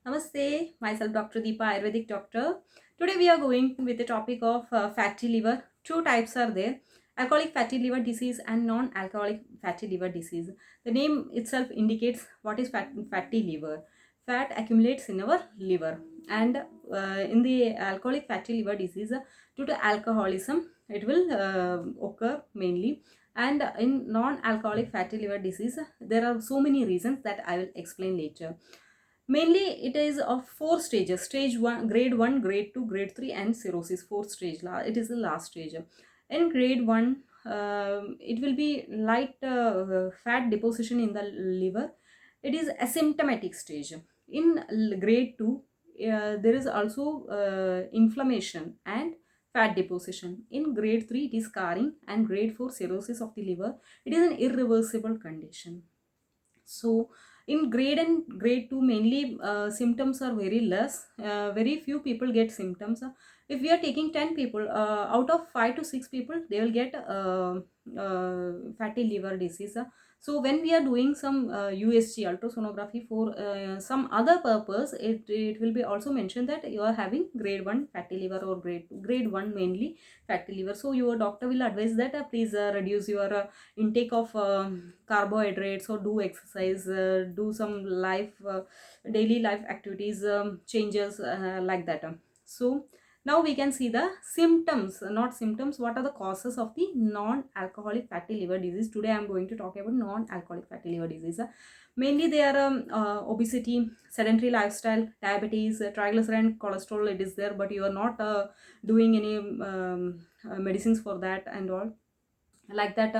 Namaste, myself Dr. Deepa, Ayurvedic doctor. Today we are going with the topic of fatty liver. Two types are there: alcoholic fatty liver disease and non-alcoholic fatty liver disease. The name itself indicates what is fatty liver. Fat accumulates in our liver, and in the alcoholic fatty liver disease, due to alcoholism, it will occur mainly. And in non-alcoholic fatty liver disease, there are so many reasons that I will explain later. Mainly, it is of four stages: stage 1, grade 1, grade 2, grade 3, and cirrhosis. Fourth stage, it is the last stage. In grade 1, it will be light fat deposition in the liver. It is asymptomatic stage. In grade 2, there is also inflammation and fat deposition. In grade 3, it is scarring, and grade 4, cirrhosis of the liver. It is an irreversible condition. So in grade and grade 2, mainly symptoms are very less. Very few people get symptoms. If we are taking 10 people, out of 5 to 6 people, they will get fatty liver disease. So when we are doing some USG, ultrasonography, for some other purpose, it will be also mentioned that you are having grade 1 fatty liver or grade 2, grade 1 mainly fatty liver. So your doctor will advise that please reduce your intake of carbohydrates, or do exercise, do some daily life activities, changes like that. So now we can see the symptoms, not symptoms, what are the causes of the non-alcoholic fatty liver disease. Today I am going to talk about non-alcoholic fatty liver disease. Mainly they are obesity, sedentary lifestyle, diabetes, triglyceride and cholesterol, it is there, but you are not doing any medicines for that and all like that.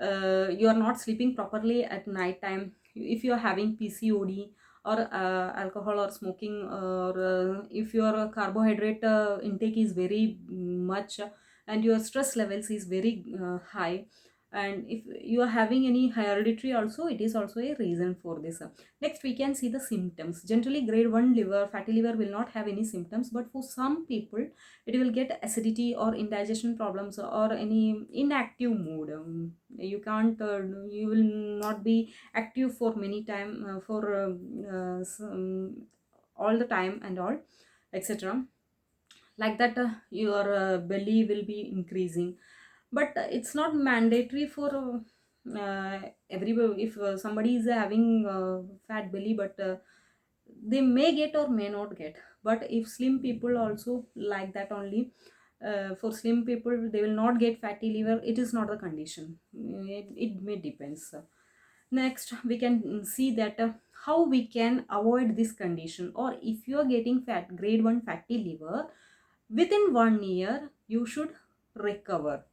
You are not sleeping properly at night time. If you are having PCOD, or alcohol or smoking, or if your carbohydrate intake is very much, and your stress levels is very high, and if you are having any hereditary also, it is also a reason for this. Next we can see the symptoms. Generally grade 1 liver fatty liver will not have any symptoms, but for some people it will get acidity or indigestion problems or any inactive mood. You can't you will not be active for many time, for all the time and all, etc. Like that. Your belly will be increasing, but it's not mandatory for everybody. If somebody is having fat belly, but they may get or may not get. But if slim people also like that only, for slim people they will not get fatty liver, it is not the condition. It may depends. Next we can see that how we can avoid this condition. Or if you are getting fat grade 1 fatty liver, within 1 year you should recover.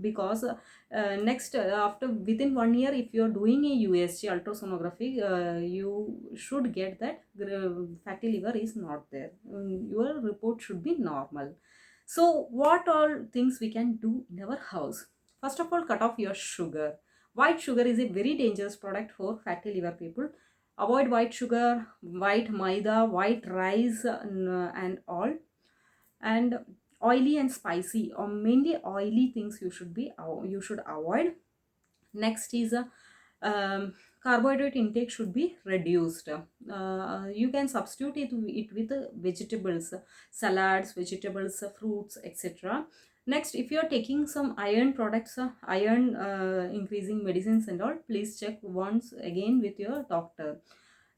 Because next after within 1 year, if you are doing a USG ultrasonography, you should get that fatty liver is not there. Your report should be normal. So what all things we can do in our house? First of all, cut off your sugar. White sugar is a very dangerous product for fatty liver people. Avoid white sugar, white maida, white rice, and all. And oily and spicy, or mainly oily things, you should avoid. Next is carbohydrate intake should be reduced. You can substitute it with vegetables, salads, vegetables, fruits, etc. Next, if you are taking some iron products, iron increasing medicines and all, please check once again with your doctor.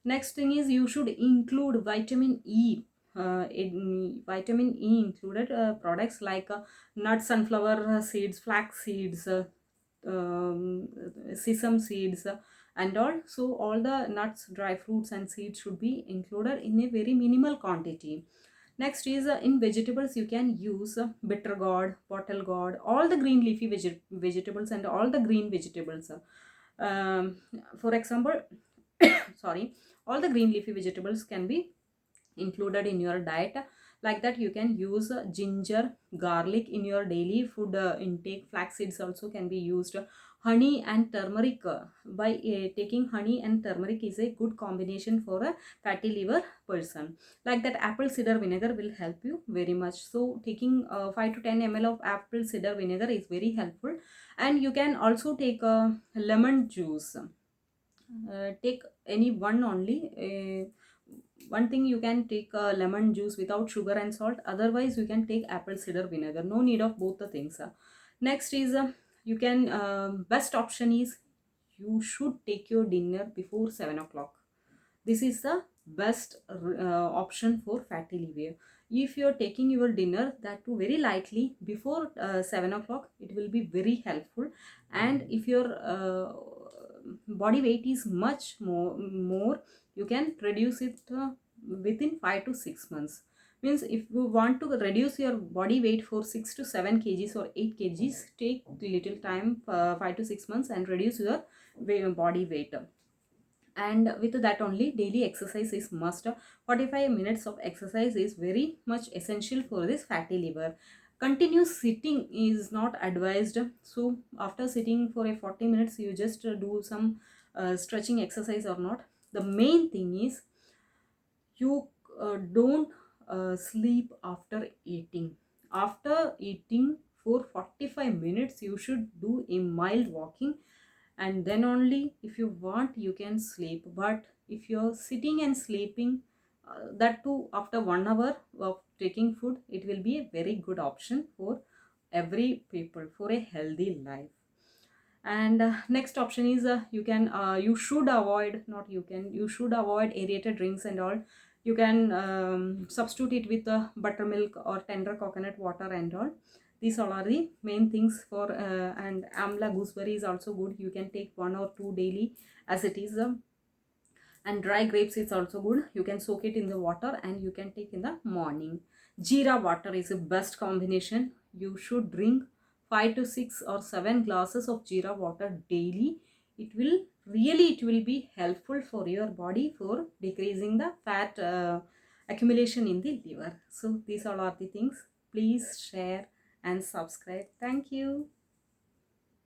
Next thing is, you should include vitamin E. Vitamin E included products like nuts, sunflower seeds, flax seeds, sesame seeds, and all. So all the nuts, dry fruits and seeds should be included in a very minimal quantity. Next is, in vegetables you can use bitter gourd, bottle gourd, all the green leafy vegetables and all the green vegetables. For example, sorry, all the green leafy vegetables can be included in your diet. Like that, you can use ginger, garlic in your daily food intake. Flax seeds also can be used. Honey and turmeric, by taking honey and turmeric is a good combination for a fatty liver person. Like that, apple cider vinegar will help you very much. So taking 5 to 10 ml of apple cider vinegar is very helpful. And you can also take lemon juice. Take any one only, one thing, you can take lemon juice without sugar and salt, otherwise you can take apple cider vinegar, no need of both the things. Next is you can best option is you should take your dinner before 7 o'clock. This is the best option for fatty liver. If you are taking your dinner, that too very lightly, before 7 o'clock, it will be very helpful. And if your body weight is much more, you can reduce it within 5 to 6 months. Means if you want to reduce your body weight for 6 to 7 kgs or 8 kgs, take little time, 5 to 6 months, and reduce your body weight. And with that only, daily exercise is must. 45 minutes of exercise is very much essential for this fatty liver. Continuous sitting is not advised, so after sitting for a 40 minutes, you just do some stretching exercise or not. The main thing is you don't sleep after eating. After eating for 45 minutes, you should do a mild walking, and then only if you want you can sleep. But if you're sitting and sleeping, that too after 1 hour of taking food, it will be a very good option for every people for a healthy life. And next option is you can you should avoid, not you can, you should avoid aerated drinks and all. You can substitute it with buttermilk or tender coconut water and all. These all are the main things for and amla gooseberry is also good, you can take 1 or 2 daily as it is. And dry grapes is also good, you can soak it in the water and you can take in the morning. Jeera water is the best combination, you should drink 5 to 6 or 7 glasses of jeera water daily. It will really, it will be helpful for your body for decreasing the fat accumulation in the liver. So these all are the things. Please share and subscribe. Thank you.